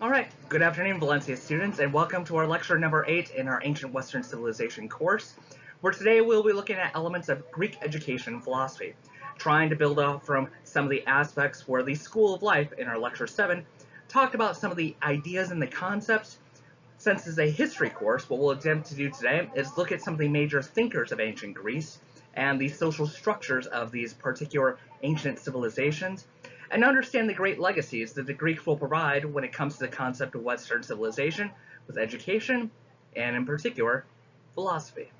Alright, good afternoon Valencia students, and welcome to our lecture number 8 in our Ancient Western Civilization course, where today we'll be looking at elements of Greek education and philosophy, trying to build off from some of the aspects where the School of Life in our lecture 7 talked about some of the ideas and the concepts. Since it's a history course, what we'll attempt to do today is look at some of the major thinkers of ancient Greece and the social structures of these particular ancient civilizations, and understand the great legacies that the Greeks will provide when it comes to the concept of Western civilization with education, and in particular, philosophy.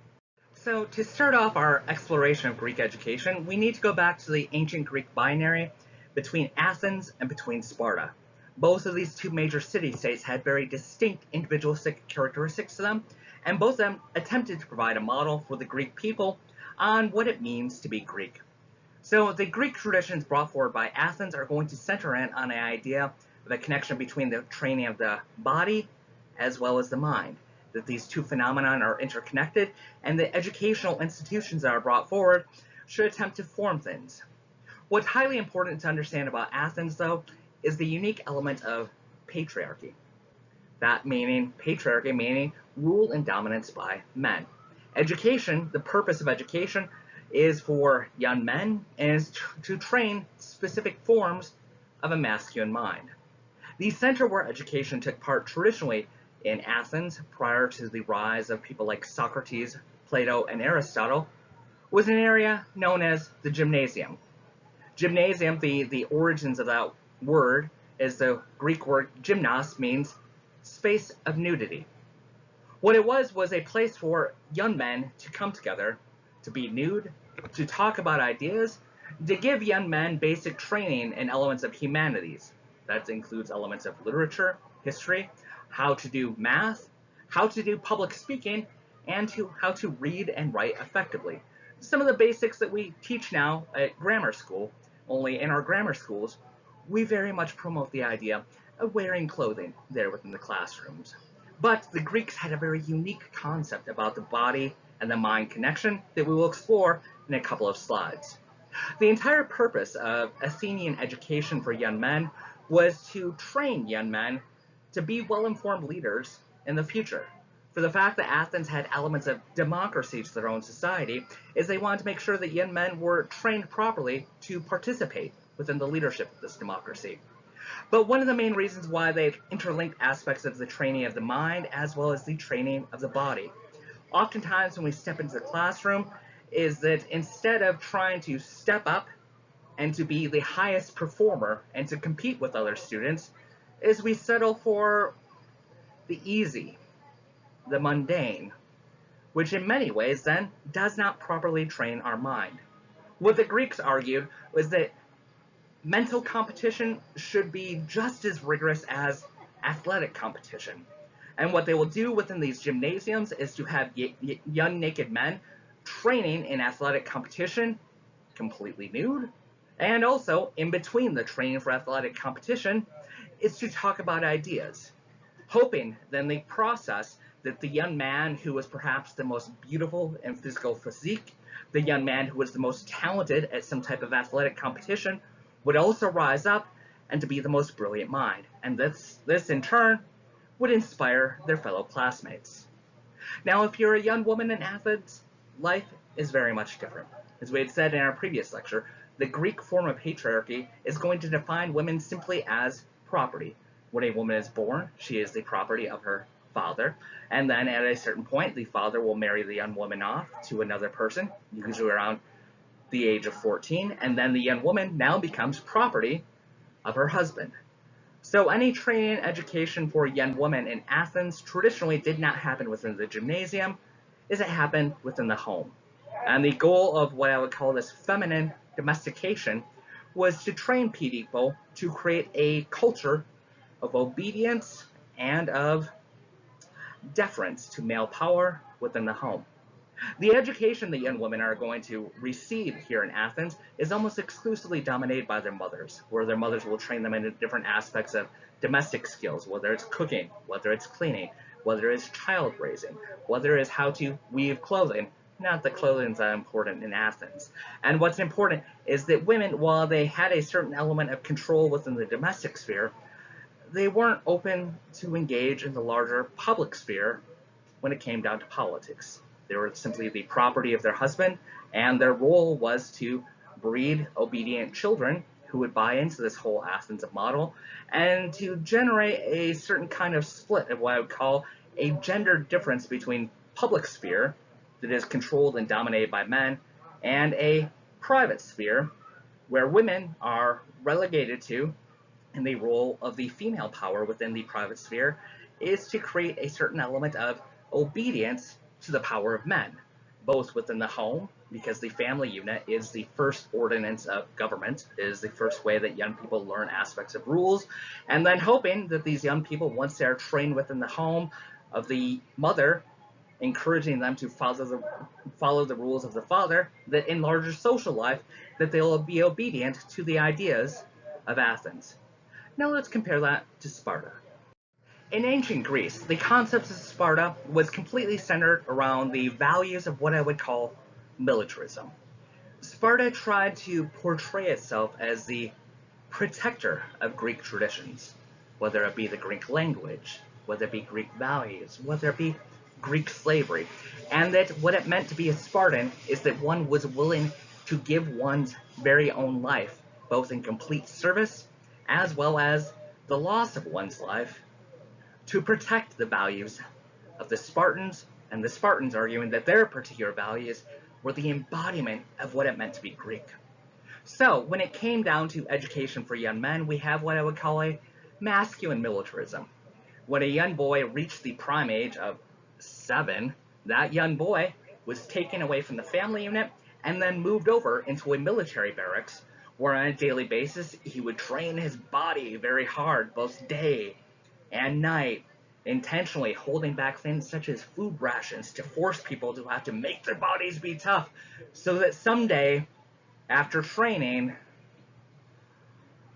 So to start off our exploration of Greek education, we need to go back to the ancient Greek binary between Athens and between Sparta. Both of these two major city-states had very distinct individualistic characteristics to them, and both of them attempted to provide a model for the Greek people on what it means to be Greek. So the Greek traditions brought forward by Athens are going to center in on an idea of a connection between the training of the body as well as the mind, that these two phenomena are interconnected, and the educational institutions that are brought forward should attempt to form things. What's highly important to understand about Athens, though, is the unique element of patriarchy. That meaning, patriarchy meaning rule and dominance by men. Education, the purpose of education, is for young men and is to train specific forms of a masculine mind. The center where education took part traditionally in Athens prior to the rise of people like Socrates, Plato, and Aristotle was an area known as the gymnasium. Gymnasium, the origins of that word is the Greek word gymnos, means space of nudity. What it was a place for young men to come together, to be nude, to talk about ideas, to give young men basic training in elements of humanities. That includes elements of literature, history, how to do math, how to do public speaking, and how to read and write effectively. Some of the basics that we teach now at grammar school, only in our grammar schools, we very much promote the idea of wearing clothing there within the classrooms. But the Greeks had a very unique concept about the body and the mind connection that we will explore in a couple of slides. The entire purpose of Athenian education for young men was to train young men to be well-informed leaders in the future. For the fact that Athens had elements of democracy to their own society is they wanted to make sure that young men were trained properly to participate within the leadership of this democracy. But one of the main reasons why they've interlinked aspects of the training of the mind as well as the training of the body. Oftentimes when we step into the classroom is that instead of trying to step up and to be the highest performer and to compete with other students, is we settle for the easy, the mundane, which in many ways then does not properly train our mind. What the Greeks argued was that mental competition should be just as rigorous as athletic competition. And what they will do within these gymnasiums is to have young naked men training in athletic competition, completely nude, and also in between the training for athletic competition is to talk about ideas, hoping then the process that the young man who was perhaps the most beautiful in physical physique, the young man who was the most talented at some type of athletic competition, would also rise up and to be the most brilliant mind, and this in turn would inspire their fellow classmates. Now, if you're a young woman in Athens, life is very much different. As we had said in our previous lecture, the Greek form of patriarchy is going to define women simply as property. When a woman is born, she is the property of her father, and then at a certain point, the father will marry the young woman off to another person, usually around the age of 14, and then the young woman now becomes property of her husband. So any training and education for young women in Athens traditionally did not happen within the gymnasium, as it happened within the home. And the goal of what I would call this feminine domestication was to train people to create a culture of obedience and of deference to male power within the home. The education that young women are going to receive here in Athens is almost exclusively dominated by their mothers, where their mothers will train them in different aspects of domestic skills, whether it's cooking, whether it's cleaning, whether it's child raising, whether it's how to weave clothing. Not that clothing's that important in Athens. And what's important is that women, while they had a certain element of control within the domestic sphere, they weren't open to engage in the larger public sphere when it came down to politics. They were simply the property of their husband, and their role was to breed obedient children who would buy into this whole Athens model and to generate a certain kind of split of what I would call a gender difference between public sphere that is controlled and dominated by men and a private sphere where women are relegated to, and the role of the female power within the private sphere is to create a certain element of obedience to the power of men, both within the home, because the family unit is the first ordinance of government, is the first way that young people learn aspects of rules, and then hoping that these young people, once they're trained within the home of the mother, encouraging them to follow the rules of the father, that in larger social life, that they'll be obedient to the ideas of Athens. Now let's compare that to Sparta. In ancient Greece, the concept of Sparta was completely centered around the values of what I would call militarism. Sparta tried to portray itself as the protector of Greek traditions, whether it be the Greek language, whether it be Greek values, whether it be Greek slavery, and that what it meant to be a Spartan is that one was willing to give one's very own life, both in complete service as well as the loss of one's life, to protect the values of the Spartans, and the Spartans arguing that their particular values were the embodiment of what it meant to be Greek. So, when it came down to education for young men, we have what I would call a masculine militarism. When a young boy reached the prime age of 7, that young boy was taken away from the family unit and then moved over into a military barracks where on a daily basis he would train his body very hard, both day and night, intentionally holding back things such as food rations to force people to have to make their bodies be tough so that someday, after training,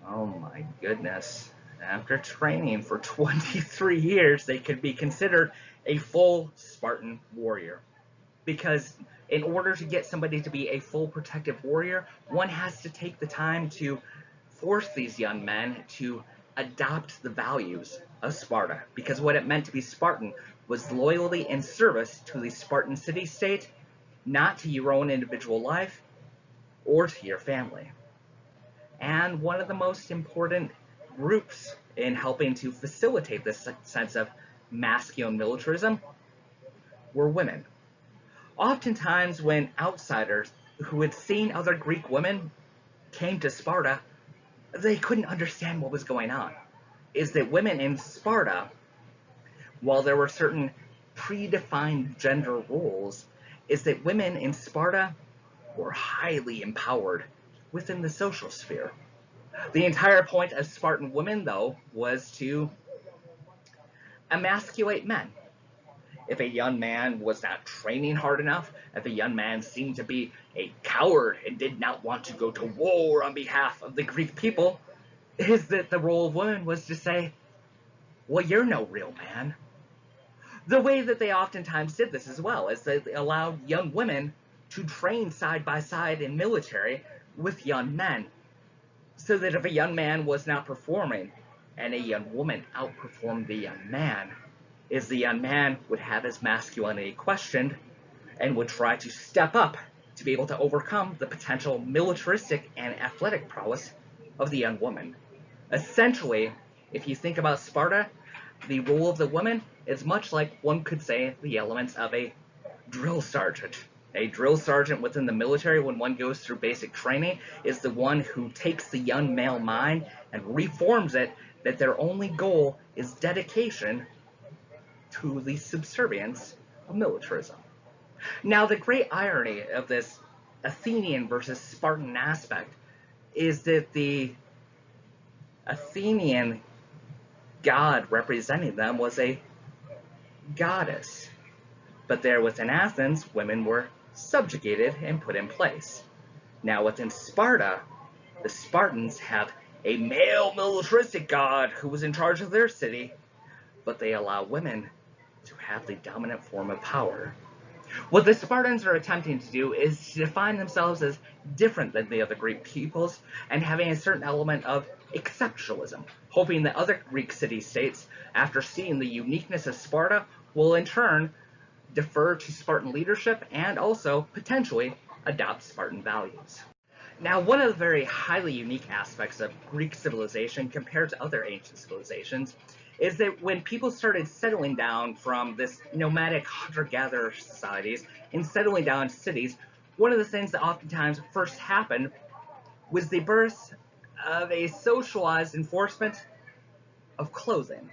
oh my goodness, after training for 23 years, they could be considered a full Spartan warrior. Because in order to get somebody to be a full protective warrior, one has to take the time to force these young men to adopt the values of Sparta. Because what it meant to be Spartan was loyalty and service to the Spartan city-state, not to your own individual life or to your family. And one of the most important groups in helping to facilitate this sense of masculine militarism were women. Oftentimes when outsiders who had seen other Greek women came to Sparta, they couldn't understand what was going on. Is that women in Sparta, while there were certain predefined gender roles, is that women in Sparta were highly empowered within the social sphere. The entire point of Spartan women, though, was to emasculate men. If a young man was not training hard enough, if a young man seemed to be a coward and did not want to go to war on behalf of the Greek people, is that the role of women was to say, well, you're no real man. The way that they oftentimes did this as well is they allowed young women to train side by side in military with young men, so that if a young man was not performing and a young woman outperformed the young man, is the young man would have his masculinity questioned and would try to step up to be able to overcome the potential militaristic and athletic prowess of the young woman. Essentially, if you think about Sparta, the role of the woman is much like one could say the elements of a drill sergeant. A drill sergeant within the military, when one goes through basic training, is the one who takes the young male mind and reforms it, that their only goal is dedication to the subservience of militarism. Now, the great irony of this Athenian versus Spartan aspect is that the Athenian god representing them was a goddess. But there within Athens, women were subjugated and put in place. Now within Sparta, the Spartans have a male militaristic god who was in charge of their city, but they allow women to have the dominant form of power. What the Spartans are attempting to do is to define themselves as different than the other Greek peoples and having a certain element of exceptionalism, hoping that other Greek city-states, after seeing the uniqueness of Sparta, will in turn defer to Spartan leadership and also potentially adopt Spartan values. Now, one of the very highly unique aspects of Greek civilization compared to other ancient civilizations is that when people started settling down from this nomadic hunter-gatherer societies and settling down in cities, one of the things that oftentimes first happened was the birth of a socialized enforcement of clothing.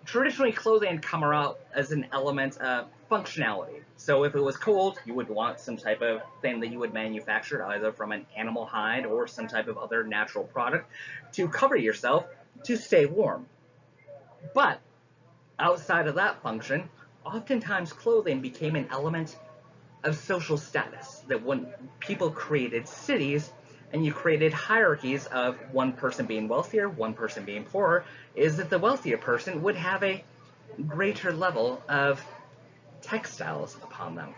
Traditionally, clothing had come out as an element of functionality. So if it was cold, you would want some type of thing that you would manufacture, either from an animal hide or some type of other natural product, to cover yourself to stay warm. But outside of that function, oftentimes clothing became an element of social status. That when people created cities, and you created hierarchies of one person being wealthier, one person being poorer, is that the wealthier person would have a greater level of textiles upon them.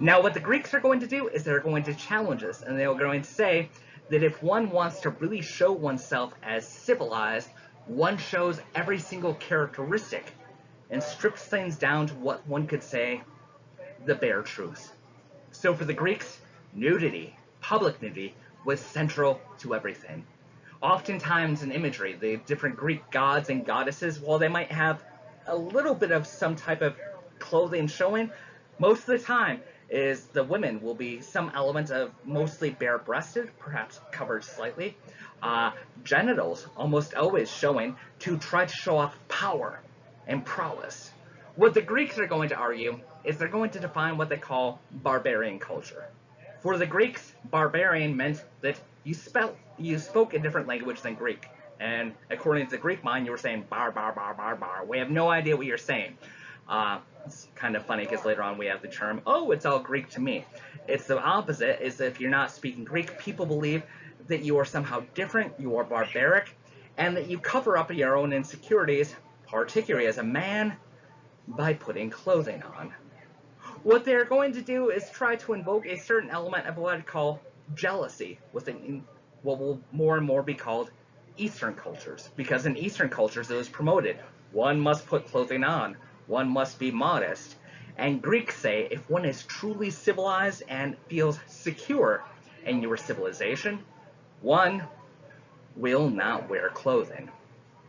Now, what the Greeks are going to do is they're going to challenge this, and they're going to say that if one wants to really show oneself as civilized, one shows every single characteristic and strips things down to what one could say the bare truth. So for the Greeks, nudity, public nudity, was central to everything. Oftentimes in imagery, the different Greek gods and goddesses, while they might have a little bit of some type of clothing showing, most of the time is the women will be some element of mostly bare-breasted, perhaps covered slightly, genitals almost always showing to try to show off power and prowess. What the Greeks are going to argue is they're going to define what they call barbarian culture. For the Greeks, barbarian meant that you spoke a different language than Greek. And according to the Greek mind, you were saying bar, bar, bar, bar, bar. We have no idea what you're saying. It's kind of funny because later on we have the term, oh, it's all Greek to me. It's the opposite, is that if you're not speaking Greek, people believe that you are somehow different, you are barbaric, and that you cover up your own insecurities, particularly as a man, by putting clothing on. What they're going to do is try to invoke a certain element of what I'd call jealousy within what will more and more be called Eastern cultures. Because in Eastern cultures it was promoted, one must put clothing on, one must be modest. And Greeks say if one is truly civilized and feels secure in your civilization, one will not wear clothing.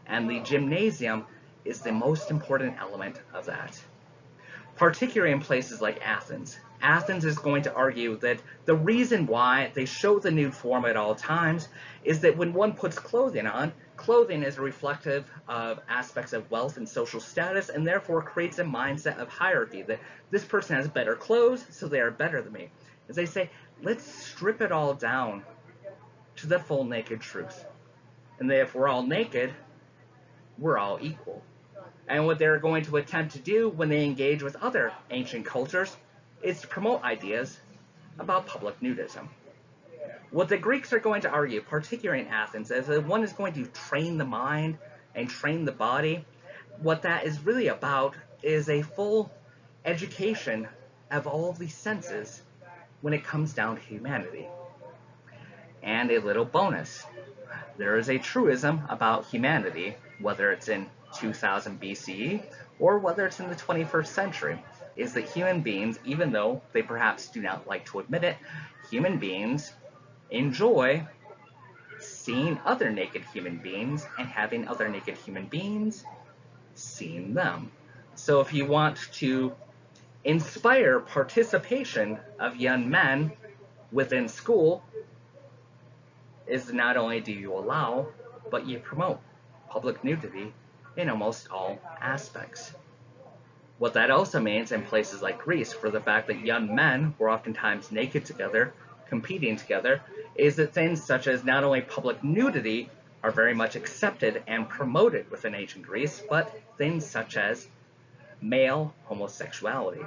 And the gymnasium is the most important element of that. Particularly in places like Athens. Athens is going to argue that the reason why they show the nude form at all times is that when one puts clothing on, clothing is reflective of aspects of wealth and social status, and therefore creates a mindset of hierarchy, that this person has better clothes, so they are better than me. As they say, let's strip it all down to the full naked truth. And that if we're all naked, we're all equal. And what they're going to attempt to do when they engage with other ancient cultures is to promote ideas about public nudism. What the Greeks are going to argue, particularly in Athens, is that one is going to train the mind and train the body. What that is really about is a full education of all of these senses when it comes down to humanity. And a little bonus, there is a truism about humanity, whether it's in 2000 BCE or whether it's in the 21st century, is that human beings, even though they perhaps do not like to admit it, human beings enjoy seeing other naked human beings and having other naked human beings seeing them. So if you want to inspire participation of young men within school, is not only do you allow, but you promote public nudity in almost all aspects. What that also means in places like Greece, for the fact that young men were oftentimes naked together, competing together, is that things such as not only public nudity are very much accepted and promoted within ancient Greece, but things such as male homosexuality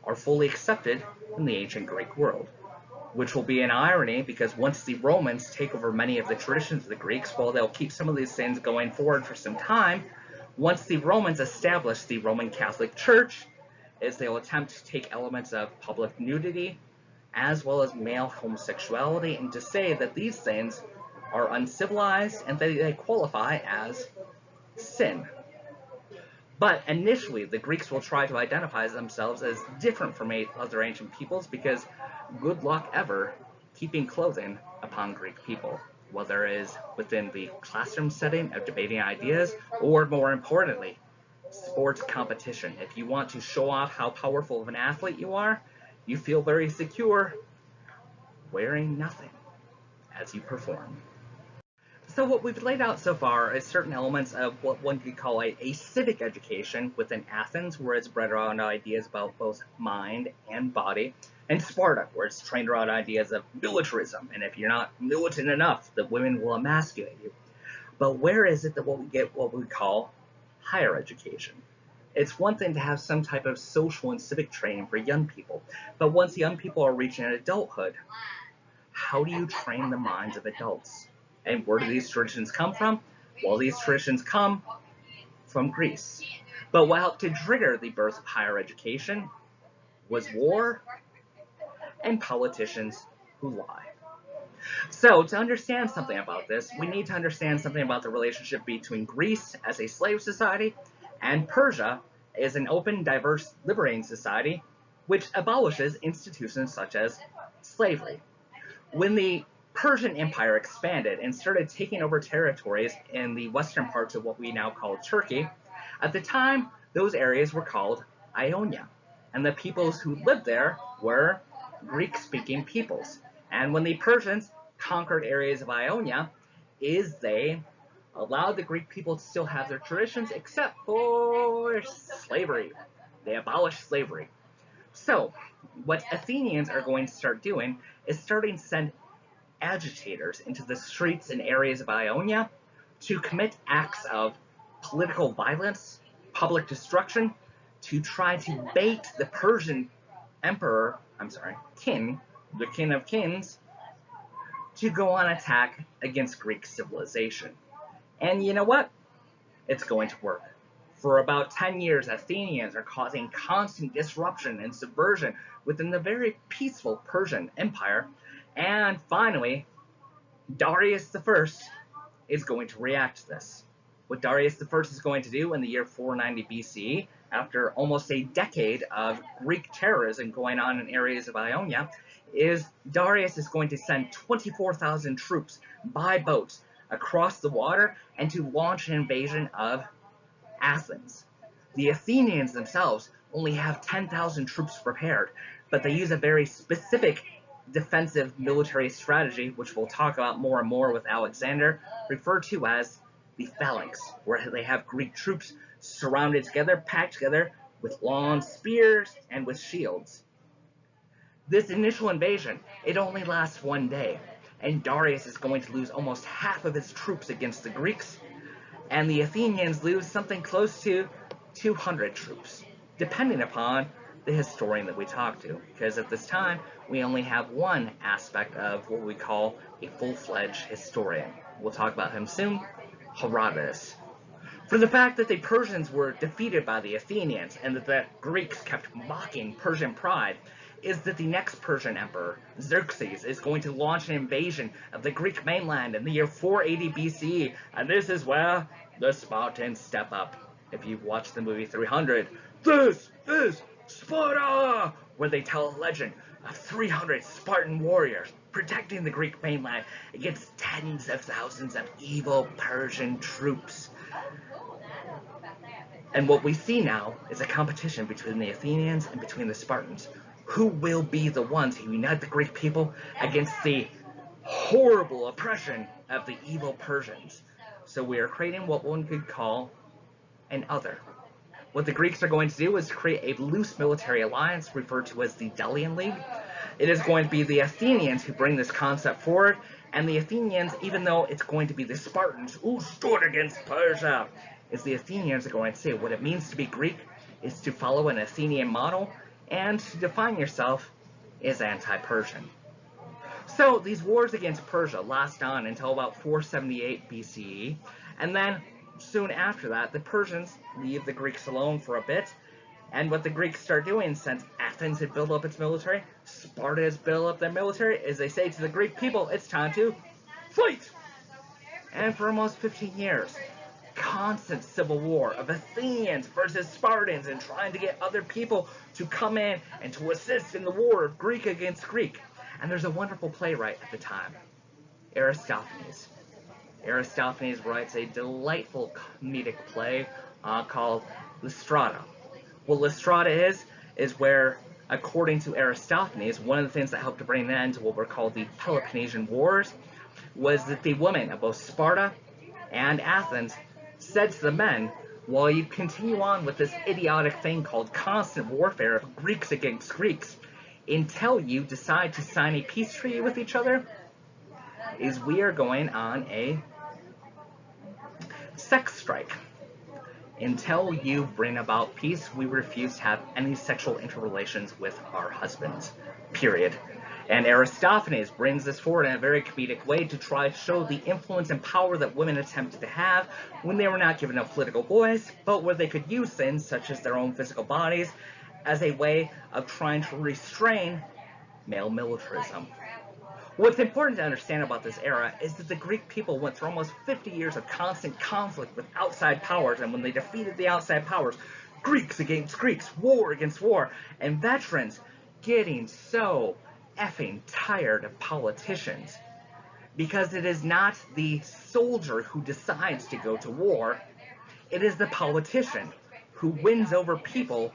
are fully accepted in the ancient Greek world. Which will be an irony, because once the Romans take over many of the traditions of the Greeks, while they'll keep some of these things going forward for some time, once the Romans establish the Roman Catholic Church, is they'll attempt to take elements of public nudity as well as male homosexuality and to say that these things are uncivilized and they qualify as sin. But initially, the Greeks will try to identify themselves as different from other ancient peoples because good luck ever keeping clothing upon Greek people, whether it is within the classroom setting of debating ideas or, more importantly, sports competition. If you want to show off how powerful of an athlete you are, you feel very secure wearing nothing as you perform. So what we've laid out so far is certain elements of what one could call a civic education within Athens, where it's bred around ideas about both mind and body, and Sparta, where it's trained around ideas of militarism, and if you're not militant enough, the women will emasculate you. But where is it that we get what we call higher education? It's one thing to have some type of social and civic training for young people, but once young people are reaching adulthood, how do you train the minds of adults? And where do these traditions come from? Well, these traditions come from Greece. But what helped to trigger the birth of higher education was war and politicians who lie. So, to understand something about this, we need to understand something about the relationship between Greece as a slave society and Persia as an open, diverse, liberating society which abolishes institutions such as slavery. When the Persian Empire expanded and started taking over territories in the western parts of what we now call Turkey, at the time those areas were called Ionia, and the peoples who lived there were Greek-speaking peoples. And when the Persians conquered areas of Ionia, they allowed the Greek people to still have their traditions except for slavery. They abolished slavery. So, what Athenians are going to start doing is starting to send agitators into the streets and areas of Ionia to commit acts of political violence, public destruction, to try to bait the Persian king, the king of kings, to go on attack against Greek civilization. And you know what? It's going to work. For about 10 years, Athenians are causing constant disruption and subversion within the very peaceful Persian Empire. And finally, Darius I is going to react to this. What Darius I is going to do in the year 490 BCE, after almost a decade of Greek terrorism going on in areas of Ionia, is Darius is going to send 24,000 troops by boat across the water and to launch an invasion of Athens. The Athenians themselves only have 10,000 troops prepared, but they use a very specific defensive military strategy, which we'll talk about more and more with Alexander, referred to as the phalanx, where they have Greek troops surrounded together, packed together, with long spears and with shields. This initial invasion, it only lasts one day, and Darius is going to lose almost half of his troops against the Greeks, and the Athenians lose something close to 200 troops, depending upon the historian that we talk to, because at this time we only have one aspect of what we call a full-fledged historian. We'll talk about him soon, Herodotus. For the fact that the Persians were defeated by the Athenians and that the Greeks kept mocking Persian pride is that the next Persian emperor, Xerxes, is going to launch an invasion of the Greek mainland in the year 480 BCE, and this is where the Spartans step up. If you've watched the movie 300, this is Sparta, where they tell a legend of 300 Spartan warriors protecting the Greek mainland against tens of thousands of evil Persian troops. And what we see now is a competition between the Athenians and between the Spartans. Who will be the ones who unite the Greek people against the horrible oppression of the evil Persians? So we are creating what one could call an other. What the Greeks are going to do is create a loose military alliance referred to as the Delian League. It is going to be the Athenians who bring this concept forward, and the Athenians, even though it's going to be the Spartans who stood against Persia, is the Athenians are going to say what it means to be Greek is to follow an Athenian model, and to define yourself as anti-Persian. So these wars against Persia last on until about 478 BCE, and then soon after that, the Persians leave the Greeks alone for a bit, and what the Greeks start doing, since Athens had built up its military, Sparta has built up their military, is they say to the Greek people, it's time to fight! And for almost 15 years, constant civil war of Athenians versus Spartans and trying to get other people to come in and to assist in the war of Greek against Greek. And there's a wonderful playwright at the time, Aristophanes. Aristophanes writes a delightful comedic play called Lysistrata. What Lysistrata is where, according to Aristophanes, one of the things that helped to bring an end to what were called the Peloponnesian Wars was that the women of both Sparta and Athens said to the men, while you continue on with this idiotic thing called constant warfare of Greeks against Greeks, until you decide to sign a peace treaty with each other, is we are going on a sex strike. Until you bring about peace, we refuse to have any sexual interrelations with our husbands. Period. And Aristophanes brings this forward in a very comedic way to try to show the influence and power that women attempted to have when they were not given a political voice, but where they could use things such as their own physical bodies as a way of trying to restrain male militarism. What's important to understand about this era is that the Greek people went through almost 50 years of constant conflict with outside powers, and when they defeated the outside powers, Greeks against Greeks, war against war, and veterans getting so effing tired of politicians. Because it is not the soldier who decides to go to war, it is the politician who wins over people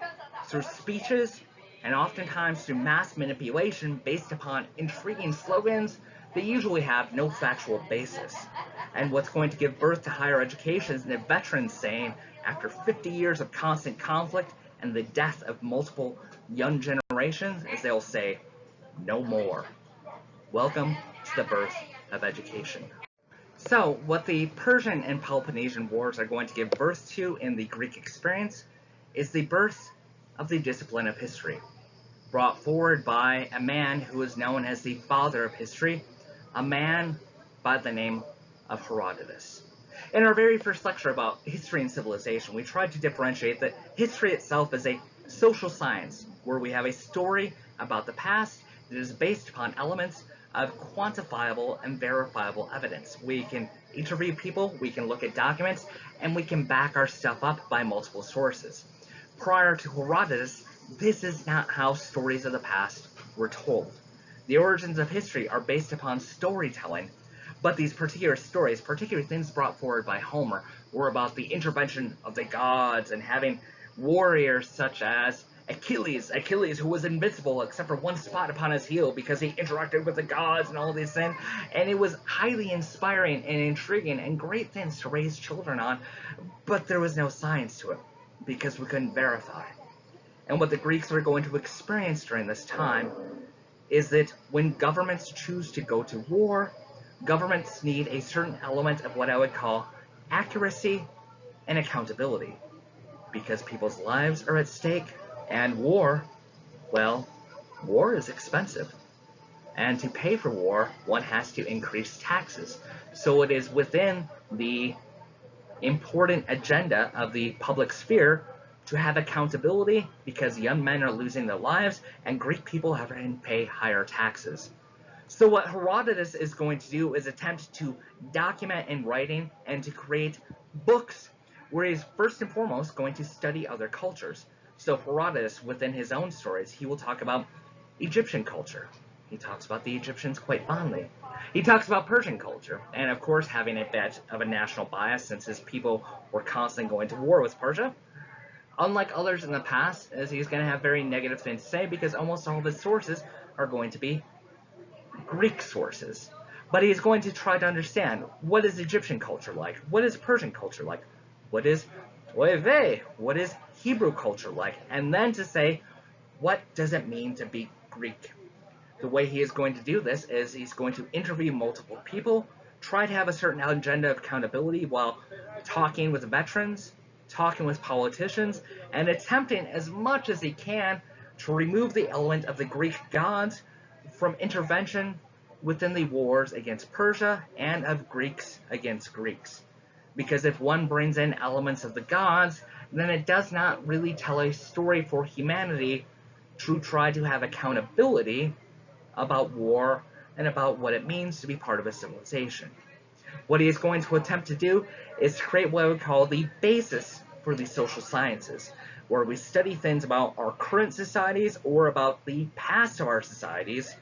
through speeches and oftentimes through mass manipulation based upon intriguing slogans that usually have no factual basis. And what's going to give birth to higher education is the veterans saying, after 50 years of constant conflict and the death of multiple young generations, is they'll say, no more. Welcome to the birth of education. So, what the Persian and Peloponnesian Wars are going to give birth to in the Greek experience is the birth of the discipline of history, brought forward by a man who is known as the father of history, a man by the name of Herodotus. In our very first lecture about history and civilization, we tried to differentiate that history itself is a social science, where we have a story about the past that is based upon elements of quantifiable and verifiable evidence. We can interview people, we can look at documents, and we can back our stuff up by multiple sources. Prior to Herodotus, this is not how stories of the past were told. The origins of history are based upon storytelling, but these particular stories, particularly things brought forward by Homer, were about the intervention of the gods and having warriors such as Achilles, who was invincible except for one spot upon his heel because he interacted with the gods and all these things, and it was highly inspiring and intriguing and great things to raise children on, but there was no science to it because we couldn't verify. And what the Greeks were going to experience during this time is that when governments choose to go to war, governments need a certain element of what I would call accuracy and accountability, because people's lives are at stake. And war, well, war is expensive. And to pay for war, one has to increase taxes. So it is within the important agenda of the public sphere to have accountability, because young men are losing their lives and Greek people have to pay higher taxes. So what Herodotus is going to do is attempt to document in writing and to create books where he's first and foremost going to study other cultures. So Herodotus, within his own stories, he will talk about Egyptian culture. He talks about the Egyptians quite fondly. He talks about Persian culture, and of course having a bit of a national bias since his people were constantly going to war with Persia. Unlike others in the past, as he's going to have very negative things to say because almost all of his sources are going to be Greek sources. But he's going to try to understand, what is Egyptian culture like? What is Persian culture like? What is Hebrew culture like? And then to say, what does it mean to be Greek? The way he is going to do this is he's going to interview multiple people, try to have a certain agenda of accountability while talking with veterans, talking with politicians, and attempting as much as he can to remove the element of the Greek gods from intervention within the wars against Persia and of Greeks against Greeks. Because if one brings in elements of the gods, then it does not really tell a story for humanity to try to have accountability about war and about what it means to be part of a civilization. What he is going to attempt to do is to create what I would call the basis for the social sciences, where we study things about our current societies or about the past of our societies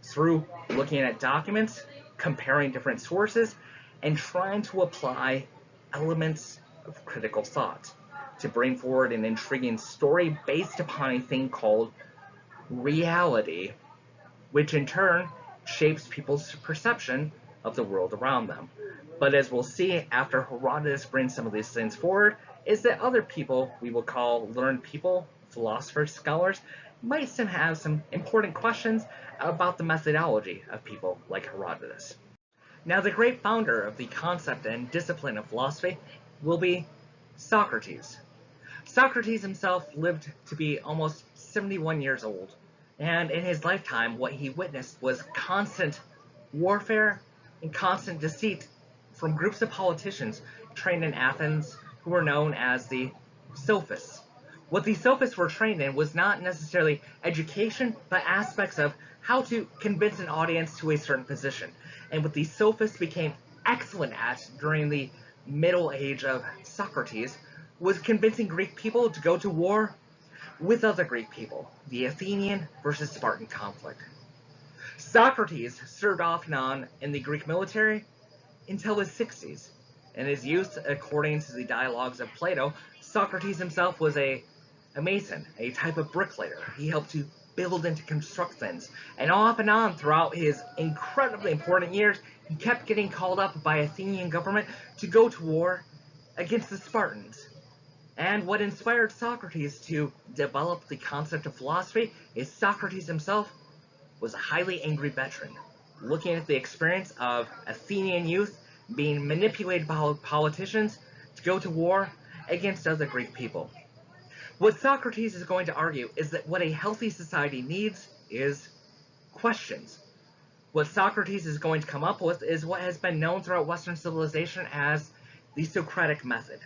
through looking at documents, comparing different sources, and trying to apply elements of critical thought to bring forward an intriguing story based upon a thing called reality, which in turn shapes people's perception of the world around them. But as we'll see after Herodotus brings some of these things forward, is that other people we will call learned people, philosophers, scholars, might still have some important questions about the methodology of people like Herodotus. Now, the great founder of the concept and discipline of philosophy will be Socrates. Socrates himself lived to be almost 71 years old, and in his lifetime, what he witnessed was constant warfare and constant deceit from groups of politicians trained in Athens who were known as the Sophists. What the Sophists were trained in was not necessarily education, but aspects of how to convince an audience to a certain position. And what the Sophists became excellent at during the middle age of Socrates was convincing Greek people to go to war with other Greek people, the Athenian versus Spartan conflict. Socrates served off and on in the Greek military until his 60s. In his youth, according to the dialogues of Plato, Socrates himself was a mason, a type of bricklayer. He helped to build and to construct things. And off and on throughout his incredibly important years, he kept getting called up by Athenian government to go to war against the Spartans. And what inspired Socrates to develop the concept of philosophy is Socrates himself was a highly angry veteran, looking at the experience of Athenian youth being manipulated by politicians to go to war against other Greek people. What Socrates is going to argue is that what a healthy society needs is questions. What Socrates is going to come up with is what has been known throughout Western civilization as the Socratic method.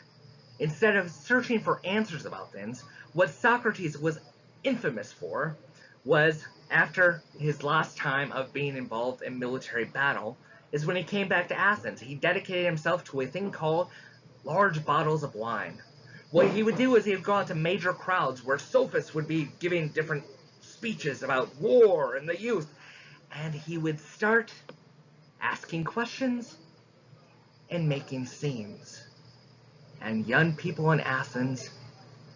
Instead of searching for answers about things, what Socrates was infamous for was, after his last time of being involved in military battle, is when he came back to Athens. He dedicated himself to a thing called large bottles of wine. What he would do is he would go out to major crowds where sophists would be giving different speeches about war and the youth, and he would start asking questions and making scenes. And young people in Athens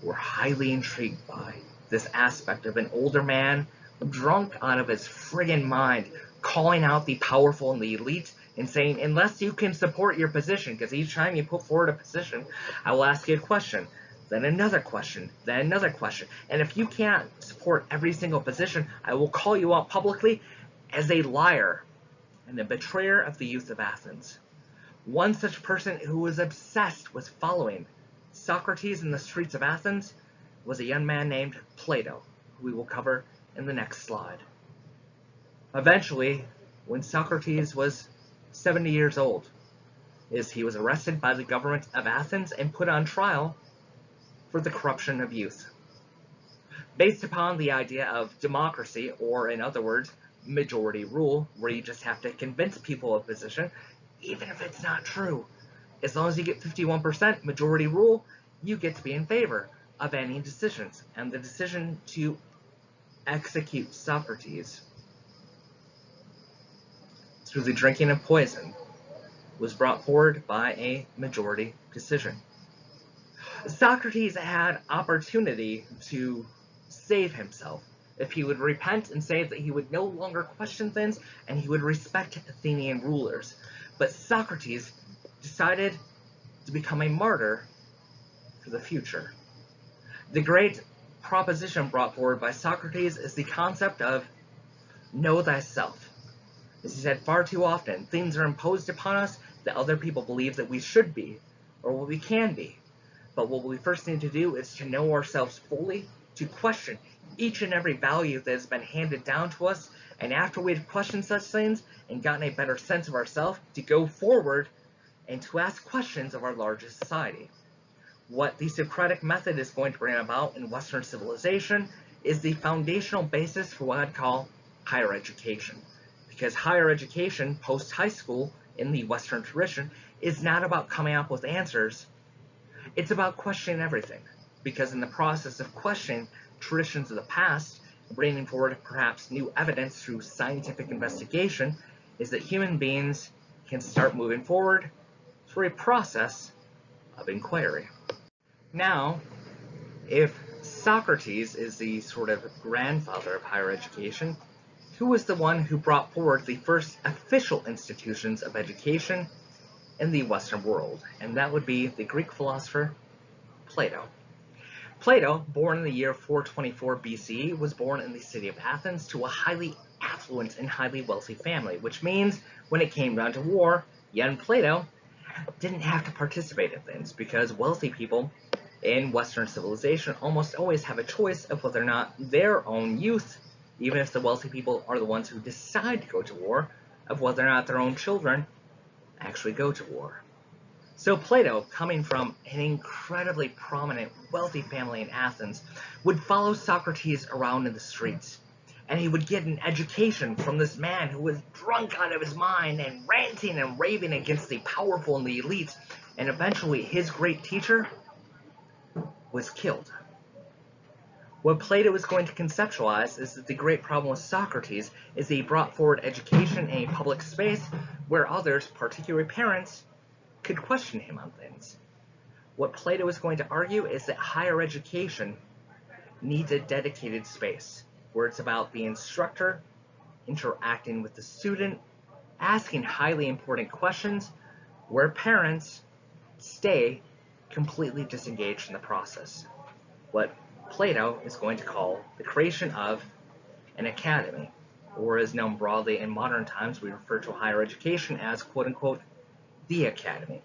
were highly intrigued by this aspect of an older man drunk out of his friggin' mind, calling out the powerful and the elite and saying, unless you can support your position, because each time you put forward a position, I will ask you a question, then another question, then another question. And if you can't support every single position, I will call you out publicly as a liar and a betrayer of the youth of Athens. One such person who was obsessed with following Socrates in the streets of Athens was a young man named Plato, who we will cover in the next slide. Eventually, when Socrates was 70 years old, he was arrested by the government of Athens and put on trial for the corruption of youth. Based upon the idea of democracy, or in other words, majority rule, where you just have to convince people of a position, even if it's not true. As long as you get 51% majority rule, you get to be in favor of any decisions. And the decision to execute Socrates through the drinking of poison was brought forward by a majority decision. Socrates had opportunity to save himself if he would repent and say that he would no longer question things and he would respect Athenian rulers. But Socrates decided to become a martyr for the future. The great proposition brought forward by Socrates is the concept of know thyself. As he said far too often, things are imposed upon us that other people believe that we should be, or what we can be. But what we first need to do is to know ourselves fully, to question each and every value that has been handed down to us, and after we've questioned such things and gotten a better sense of ourselves, to go forward and to ask questions of our larger society. What the Socratic method is going to bring about in Western civilization is the foundational basis for what I'd call higher education. Because higher education, post-high school, in the Western tradition is not about coming up with answers, it's about questioning everything. Because in the process of questioning traditions of the past, bringing forward perhaps new evidence through scientific investigation, is that human beings can start moving forward through a process of inquiry. Now, if Socrates is the sort of grandfather of higher education, who was the one who brought forward the first official institutions of education in the Western world? And that would be the Greek philosopher Plato. Plato, born in the year 424 BCE, was born in the city of Athens to a highly affluent and highly wealthy family, which means when it came down to war, young Plato didn't have to participate in things, because wealthy people in Western civilization almost always have a choice of whether or not their own youth, even if the wealthy people are the ones who decide to go to war, of whether or not their own children actually go to war. So Plato, coming from an incredibly prominent, wealthy family in Athens, would follow Socrates around in the streets, and he would get an education from this man who was drunk out of his mind and ranting and raving against the powerful and the elite, and eventually his great teacher was killed. What Plato is going to conceptualize is that the great problem with Socrates is that he brought forward education in a public space where others, particularly parents, could question him on things. What Plato is going to argue is that higher education needs a dedicated space where it's about the instructor interacting with the student, asking highly important questions, where parents stay completely disengaged in the process. What Plato is going to call the creation of an academy, or as known broadly in modern times, we refer to higher education as quote-unquote the academy.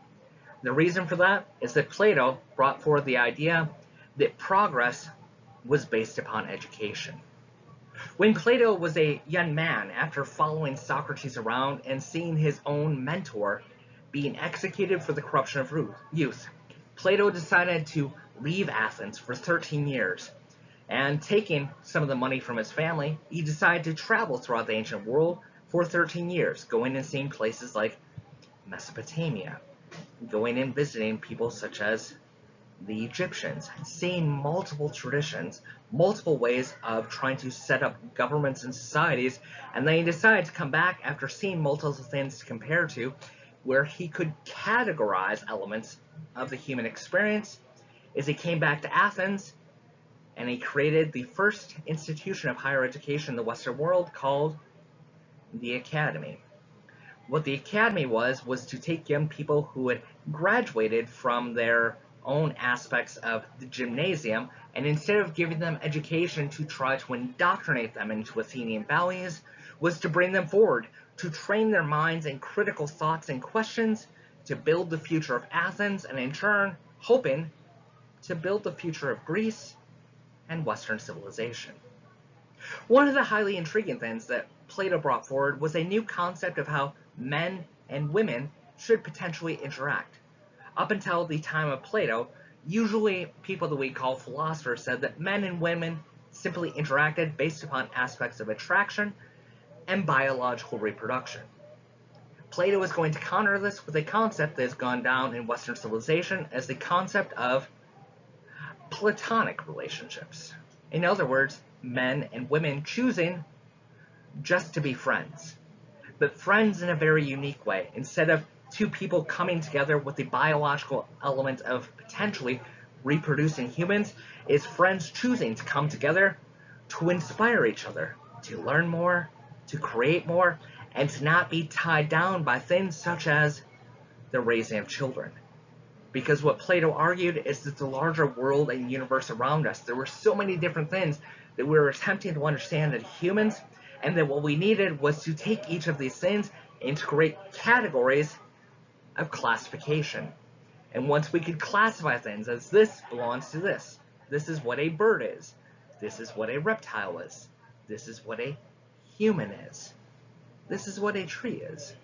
The reason for that is that Plato brought forward the idea that progress was based upon education. When Plato was a young man, after following Socrates around and seeing his own mentor being executed for the corruption of youth, Plato decided to leave Athens for 13 years. And taking some of the money from his family, he decided to travel throughout the ancient world for 13 years, going and seeing places like Mesopotamia, going and visiting people such as the Egyptians, seeing multiple traditions, multiple ways of trying to set up governments and societies, and then he decided to come back after seeing multiple things to compare to, where he could categorize elements of the human experience. As he came back to Athens, and he created the first institution of higher education in the Western world called the Academy. What the Academy was to take young people who had graduated from their own aspects of the gymnasium, and instead of giving them education to try to indoctrinate them into Athenian values, was to bring them forward, to train their minds in critical thoughts and questions, to build the future of Athens, and in turn, hoping to build the future of Greece and Western civilization. One of the highly intriguing things that Plato brought forward was a new concept of how men and women should potentially interact. Up until the time of Plato, usually people that we call philosophers said that men and women simply interacted based upon aspects of attraction and biological reproduction. Plato is going to counter this with a concept that has gone down in Western civilization as the concept of platonic relationships. In other words, men and women choosing just to be friends, but friends in a very unique way. Instead of two people coming together with the biological element of potentially reproducing humans, is friends choosing to come together to inspire each other, to learn more, to create more, and to not be tied down by things such as the raising of children. Because what Plato argued is that the larger world and universe around us, there were so many different things that we were attempting to understand as humans, and that what we needed was to take each of these things and to create categories of classification. And once we could classify things as this belongs to this, this is what a bird is, this is what a reptile is, this is what a human is, this is what a tree is,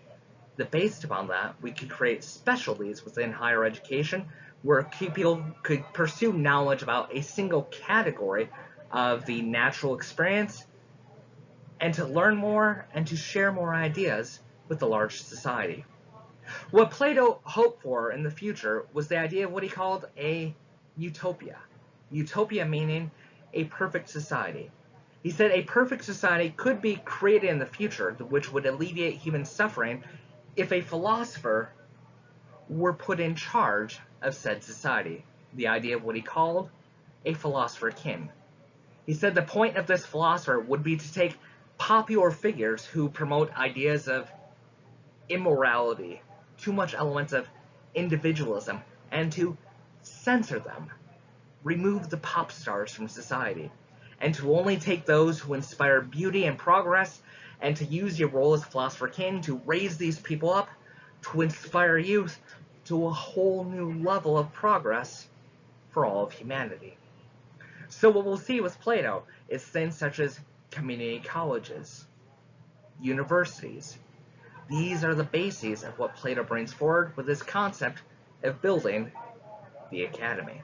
that based upon that, we could create specialties within higher education where people could pursue knowledge about a single category of the natural experience, and to learn more and to share more ideas with the large society. What Plato hoped for in the future was the idea of what he called a utopia. Utopia meaning a perfect society. He said a perfect society could be created in the future which would alleviate human suffering if a philosopher were put in charge of said society. The idea of what he called a philosopher king. He said the point of this philosopher would be to take popular figures who promote ideas of immorality, too much elements of individualism, and to censor them, remove the pop stars from society, and to only take those who inspire beauty and progress, and to use your role as philosopher king to raise these people up, to inspire youth to a whole new level of progress for all of humanity. So what we'll see with Plato is things such as community colleges, universities. These are the bases of what Plato brings forward with his concept of building the academy.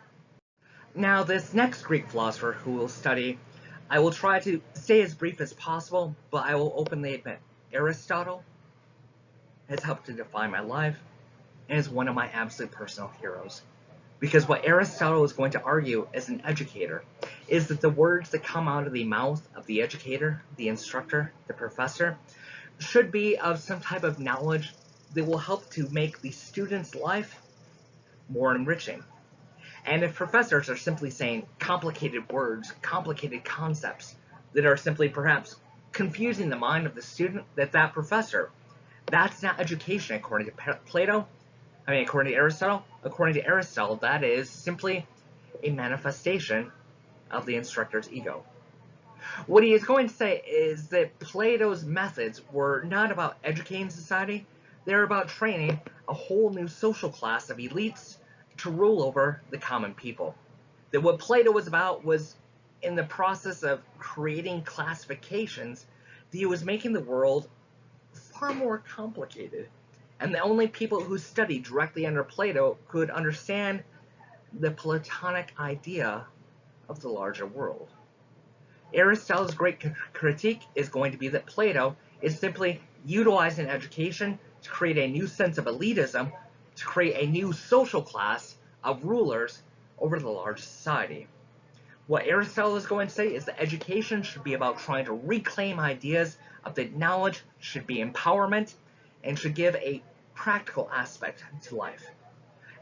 Now, this next Greek philosopher who we'll study, I will try to stay as brief as possible, but I will openly admit Aristotle has helped to define my life and is one of my absolute personal heroes. Because what Aristotle is going to argue as an educator is that the words that come out of the mouth of the educator, the instructor, the professor, should be of some type of knowledge that will help to make the student's life more enriching. And if professors are simply saying complicated words, complicated concepts that are simply perhaps confusing the mind of the student, that professor, that's not education according to Plato. According to Aristotle. According to Aristotle, that is simply a manifestation of the instructor's ego. What he is going to say is that Plato's methods were not about educating society, they're about training a whole new social class of elites to rule over the common people. That what Plato was about was, in the process of creating classifications, that he was making the world far more complicated. And the only people who studied directly under Plato could understand the Platonic idea of the larger world. Aristotle's great critique is going to be that Plato is simply utilizing education to create a new sense of elitism, to create a new social class of rulers over the large society. What Aristotle is going to say is that education should be about trying to reclaim ideas of that knowledge should be empowerment and should give a practical aspect to life.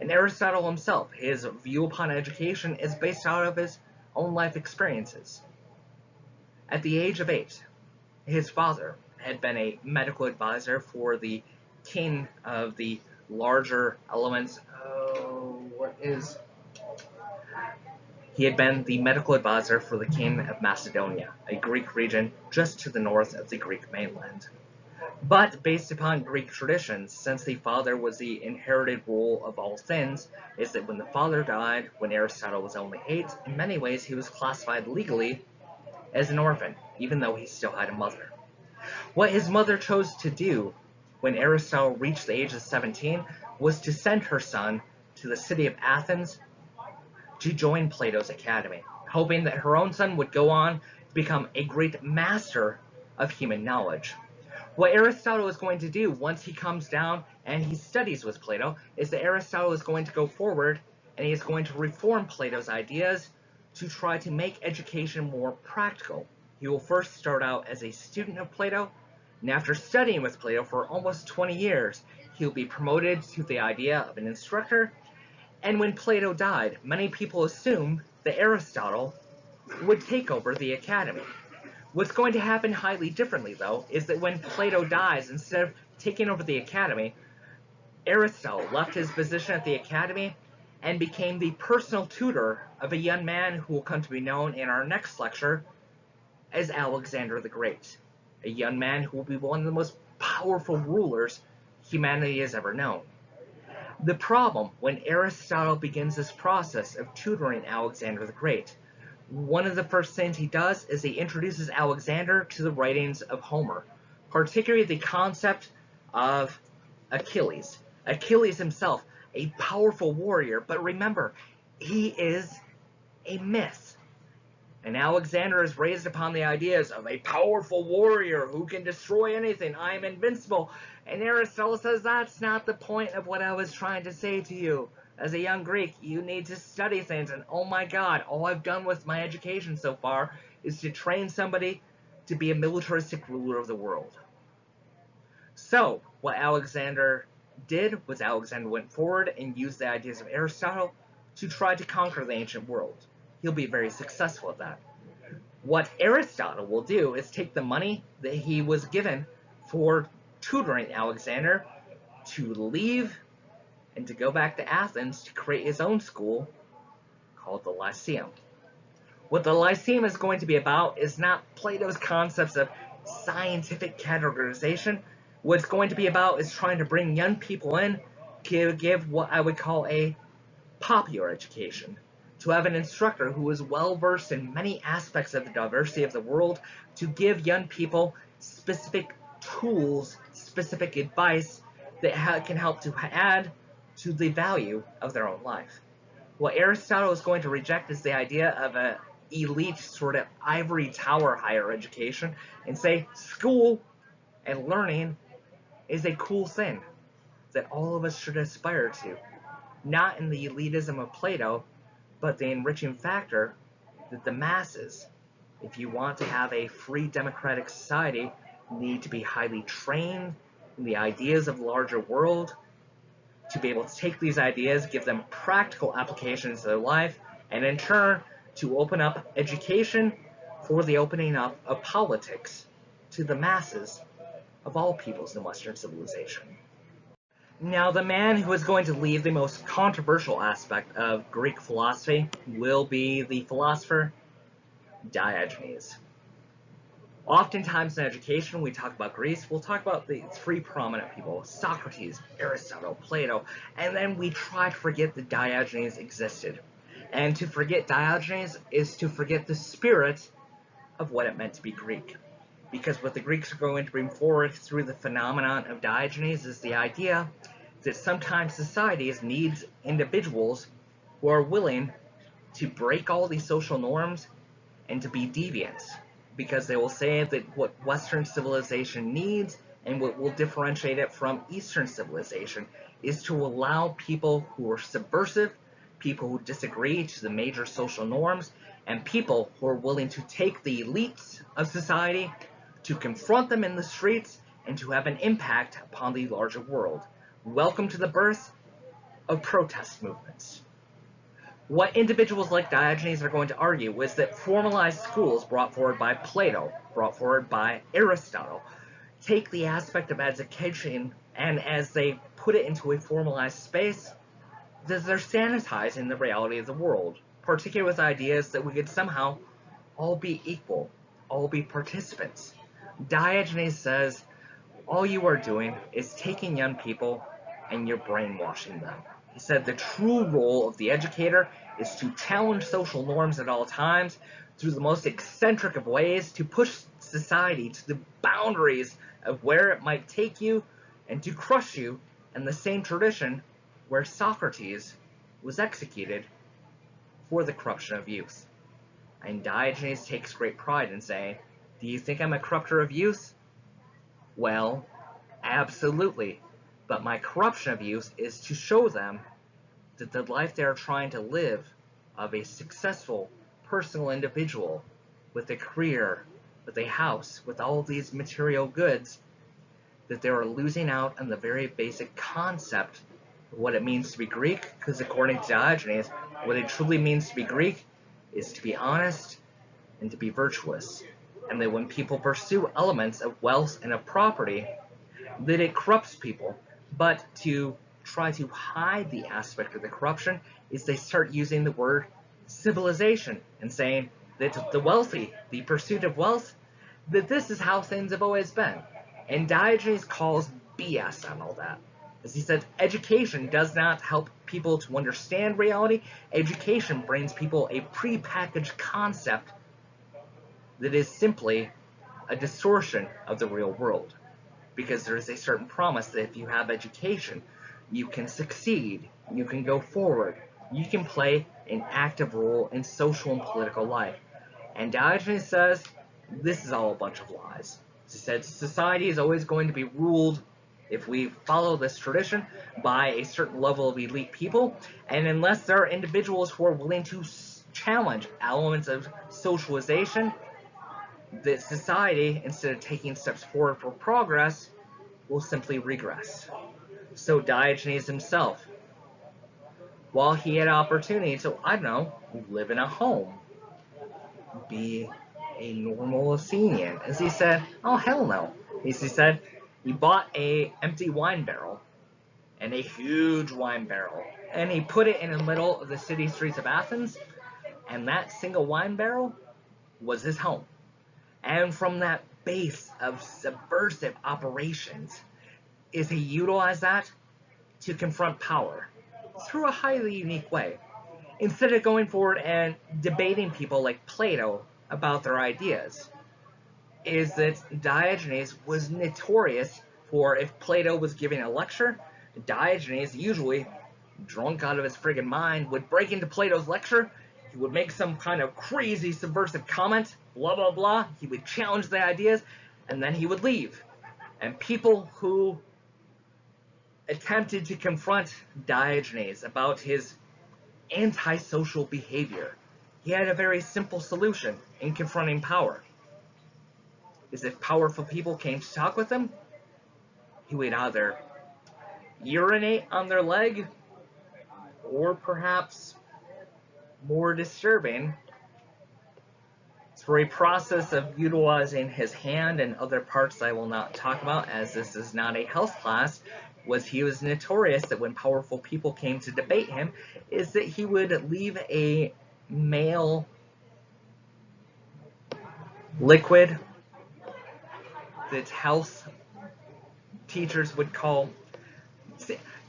And Aristotle himself, his view upon education is based out of his own life experiences. At the age of 8, his father had been a medical advisor for the king of the larger elements. He had been the medical advisor for the king of Macedonia, a Greek region just to the north of the Greek mainland. But based upon Greek traditions, since the father was the inherited rule of all things, is that when the father died, when Aristotle was only 8, in many ways he was classified legally as an orphan, even though he still had a mother. What his mother chose to do when Aristotle reached the age of 17 was to send her son to the city of Athens to join Plato's academy, hoping that her own son would go on to become a great master of human knowledge. What Aristotle is going to do once he comes down and he studies with Plato is that Aristotle is going to go forward and he is going to reform Plato's ideas to try to make education more practical. He will first start out as a student of Plato, and after studying with Plato for almost 20 years, he will be promoted to the idea of an instructor. And when Plato died, many people assumed that Aristotle would take over the academy. What's going to happen highly differently, though, is that when Plato dies, instead of taking over the academy, Aristotle left his position at the academy and became the personal tutor of a young man who will come to be known in our next lecture as Alexander the Great, a young man who will be one of the most powerful rulers humanity has ever known. The problem when Aristotle begins this process of tutoring Alexander the Great, one of the first things he does is he introduces Alexander to the writings of Homer, particularly the concept of Achilles. Achilles himself, a powerful warrior, but remember, he is a myth. And Alexander is raised upon the ideas of a powerful warrior who can destroy anything. I am invincible. And Aristotle says, that's not the point of what I was trying to say to you. As a young Greek, you need to study things. And oh my God, all I've done with my education so far is to train somebody to be a militaristic ruler of the world. So, what Alexander did was Alexander went forward and used the ideas of Aristotle to try to conquer the ancient world. He'll be very successful at that. What Aristotle will do is take the money that he was given for tutoring Alexander to leave and to go back to Athens to create his own school called the Lyceum. What the Lyceum is going to be about is not Plato's concepts of scientific categorization. What it's going to be about is trying to bring young people in to give what I would call a popular education, to have an instructor who is well versed in many aspects of the diversity of the world, to give young people specific tools, specific advice that can help to add to the value of their own life. What Aristotle is going to reject is the idea of an elite sort of ivory tower higher education and say school and learning is a cool thing that all of us should aspire to. Not in the elitism of Plato, but the enriching factor that the masses, if you want to have a free democratic society, need to be highly trained in the ideas of the larger world, to be able to take these ideas, give them practical applications to their life, and in turn, to open up education for the opening up of politics to the masses of all peoples in Western civilization. Now, the man who is going to lead the most controversial aspect of Greek philosophy will be the philosopher Diogenes. Oftentimes in education, we talk about Greece, we'll talk about the three prominent people, Socrates, Aristotle, Plato, and then we try to forget that Diogenes existed. And to forget Diogenes is to forget the spirit of what it meant to be Greek. Because what the Greeks are going to bring forward through the phenomenon of Diogenes is the idea that sometimes societies need individuals who are willing to break all these social norms and to be deviant, because they will say that what Western civilization needs and what will differentiate it from Eastern civilization is to allow people who are subversive, people who disagree to the major social norms, and people who are willing to take the elites of society, to confront them in the streets, and to have an impact upon the larger world. Welcome to the birth of protest movements. What individuals like Diogenes are going to argue is that formalized schools brought forward by Plato, brought forward by Aristotle, take the aspect of education and as they put it into a formalized space, that they're sanitizing the reality of the world, particularly with ideas that we could somehow all be equal, all be participants. Diogenes says, all you are doing is taking young people and you're brainwashing them. He said the true role of the educator is to challenge social norms at all times through the most eccentric of ways, to push society to the boundaries of where it might take you and to crush you in the same tradition where Socrates was executed for the corruption of youth. And Diogenes takes great pride in saying, do you think I'm a corrupter of youth? Well, absolutely. But my corruption of youth is to show them that the life they are trying to live of a successful personal individual with a career, with a house, with all these material goods, that they are losing out on the very basic concept of what it means to be Greek, because according to Diogenes, what it truly means to be Greek is to be honest and to be virtuous. And that when people pursue elements of wealth and of property, that it corrupts people. But to try to hide the aspect of the corruption is they start using the word civilization and saying that the wealthy, the pursuit of wealth, that this is how things have always been. And Diogenes calls BS on all that. As he says, education does not help people to understand reality. Education brings people a prepackaged concept that is simply a distortion of the real world. Because there is a certain promise that if you have education, you can succeed, you can go forward, you can play an active role in social and political life. And Diogenes says this is all a bunch of lies. He said society is always going to be ruled, if we follow this tradition, by a certain level of elite people, and unless there are individuals who are willing to challenge elements of socialization, that society, instead of taking steps forward for progress, will simply regress. So Diogenes himself, while he had an opportunity to, I don't know, live in a home, be a normal Athenian, as he said, oh hell no. He said he bought a empty wine barrel, and a huge wine barrel, and he put it in the middle of the city streets of Athens, and that single wine barrel was his home. And from that base of subversive operations is he utilized that to confront power through a highly unique way. Instead of going forward and debating people like Plato about their ideas, is that Diogenes was notorious for, if Plato was giving a lecture, Diogenes, usually drunk out of his friggin' mind, would break into Plato's lecture. He would make some kind of crazy subversive comment, blah blah blah. He would challenge the ideas, and then he would leave. And people who attempted to confront Diogenes about his antisocial behavior, he had a very simple solution in confronting power. Is if powerful people came to talk with him, he would either urinate on their leg, or perhaps more disturbing, through a process of utilizing his hand and other parts I will not talk about, as this is not a health class, he was notorious that when powerful people came to debate him, is that he would leave a male liquid that health teachers would call,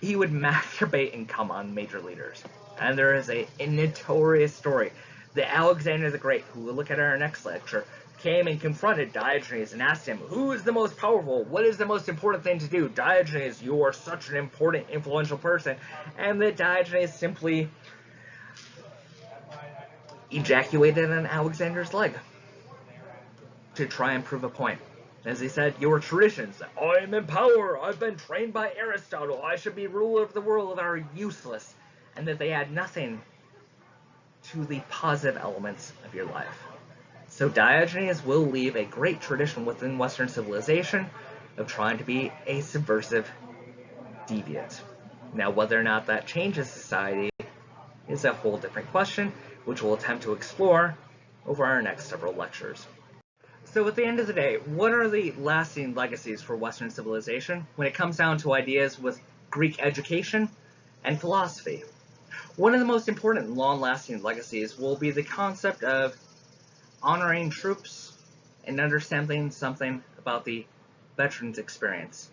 he would masturbate and come on major leaders. And there is a notorious story that Alexander the Great, who we'll look at in our next lecture, came and confronted Diogenes and asked him, who is the most powerful? What is the most important thing to do? Diogenes, you are such an important, influential person. And that Diogenes simply ejaculated on Alexander's leg to try and prove a point. As he said, your traditions, I am in power, I've been trained by Aristotle, I should be ruler of the world, are useless, and that they add nothing to the positive elements of your life. So Diogenes will leave a great tradition within Western civilization of trying to be a subversive deviant. Now, whether or not that changes society is a whole different question, which we'll attempt to explore over our next several lectures. So at the end of the day, what are the lasting legacies for Western civilization when it comes down to ideas with Greek education and philosophy? One of the most important long-lasting legacies will be the concept of honoring troops and understanding something about the veterans' experience.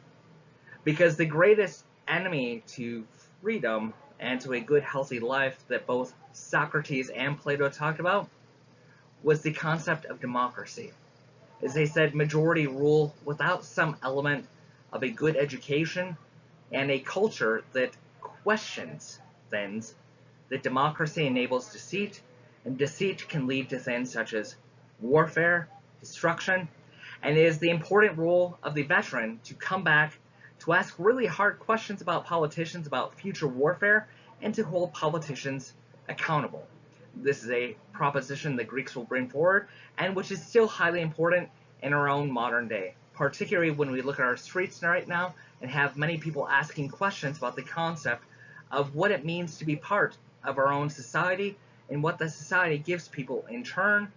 Because the greatest enemy to freedom and to a good, healthy life that both Socrates and Plato talked about was the concept of democracy. As they said, majority rule without some element of a good education and a culture that questions things, that democracy enables deceit, and deceit can lead to things such as warfare, destruction, and it is the important role of the veteran to come back to ask really hard questions about politicians, about future warfare, and to hold politicians accountable. This is a proposition the Greeks will bring forward, and which is still highly important in our own modern day, particularly when we look at our streets right now and have many people asking questions about the concept of what it means to be part of our own society and what the society gives people in turn,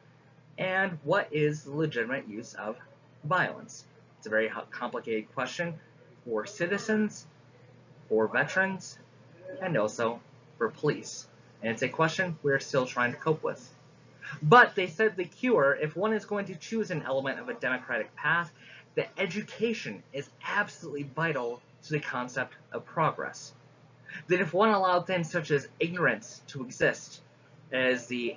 and what is the legitimate use of violence. It's a very complicated question for citizens, for veterans, and also for police. And it's a question we're still trying to cope with. But they said the cure, if one is going to choose an element of a democratic path, that education is absolutely vital to the concept of progress. That if one allowed things such as ignorance to exist, as the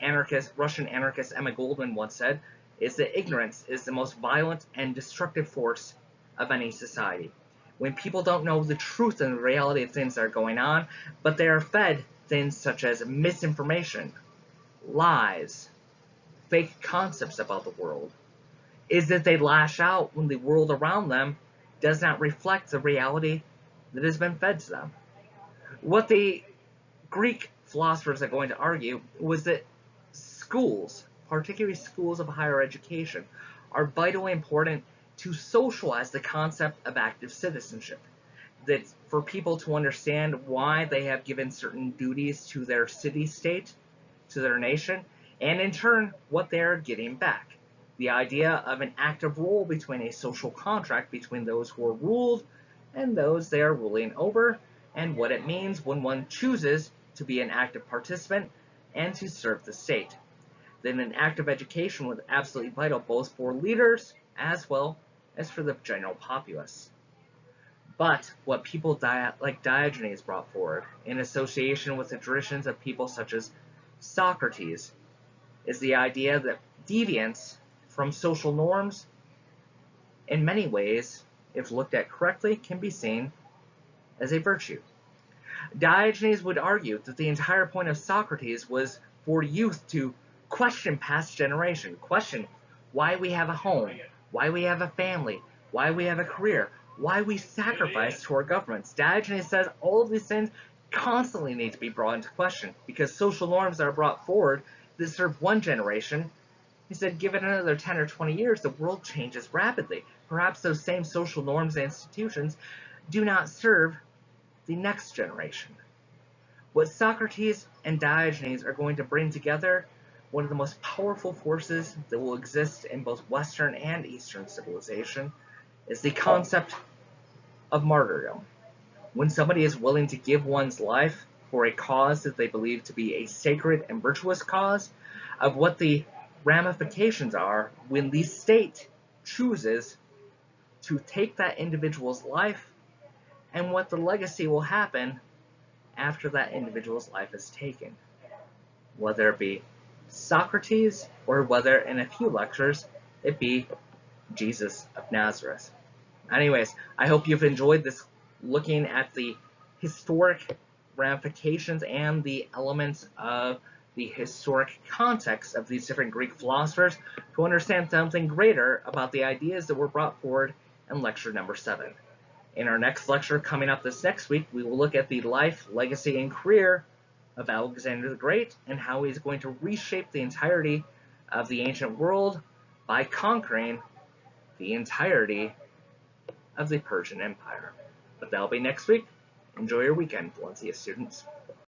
Russian anarchist Emma Goldman once said, is that ignorance is the most violent and destructive force of any society. When people don't know the truth and the reality of things that are going on, but they are fed things such as misinformation, lies, fake concepts about the world is that they lash out when the world around them does not reflect the reality that has been fed to them. What the Greek philosophers are going to argue was that schools, particularly schools of higher education, are vitally important to socialize the concept of active citizenship. That for people to understand why they have given certain duties to their city-state, to their nation, and in turn, what they are getting back. The idea of an active role between a social contract between those who are ruled and those they are ruling over, and what it means when one chooses to be an active participant and to serve the state. Then an active education was absolutely vital both for leaders as well as for the general populace. But what people like Diogenes brought forward, in association with the traditions of people such as Socrates, is the idea that deviance from social norms, in many ways, if looked at correctly, can be seen as a virtue. Diogenes would argue that the entire point of Socrates was for youth to question past generation, question why we have a home, why we have a family, why we have a career, why we sacrifice to our governments. Diogenes says all of these things constantly need to be brought into question because social norms are brought forward that serve one generation. He said, given another 10 or 20 years, the world changes rapidly. Perhaps those same social norms and institutions do not serve the next generation. What Socrates and Diogenes are going to bring together, one of the most powerful forces that will exist in both Western and Eastern civilization, is the concept of martyrdom. When somebody is willing to give one's life for a cause that they believe to be a sacred and virtuous cause, of what the ramifications are when the state chooses to take that individual's life, and what the legacy will happen after that individual's life is taken. Whether it be Socrates or whether in a few lectures it be Jesus of Nazareth. Anyways, I hope you've enjoyed this looking at the historic ramifications and the elements of the historic context of these different Greek philosophers to understand something greater about the ideas that were brought forward in lecture number 7. In our next lecture coming up this next week, we will look at the life, legacy, and career of Alexander the Great and how he's going to reshape the entirety of the ancient world by conquering the entirety of the Persian Empire. But that'll be next week. Enjoy your weekend, Valencia students.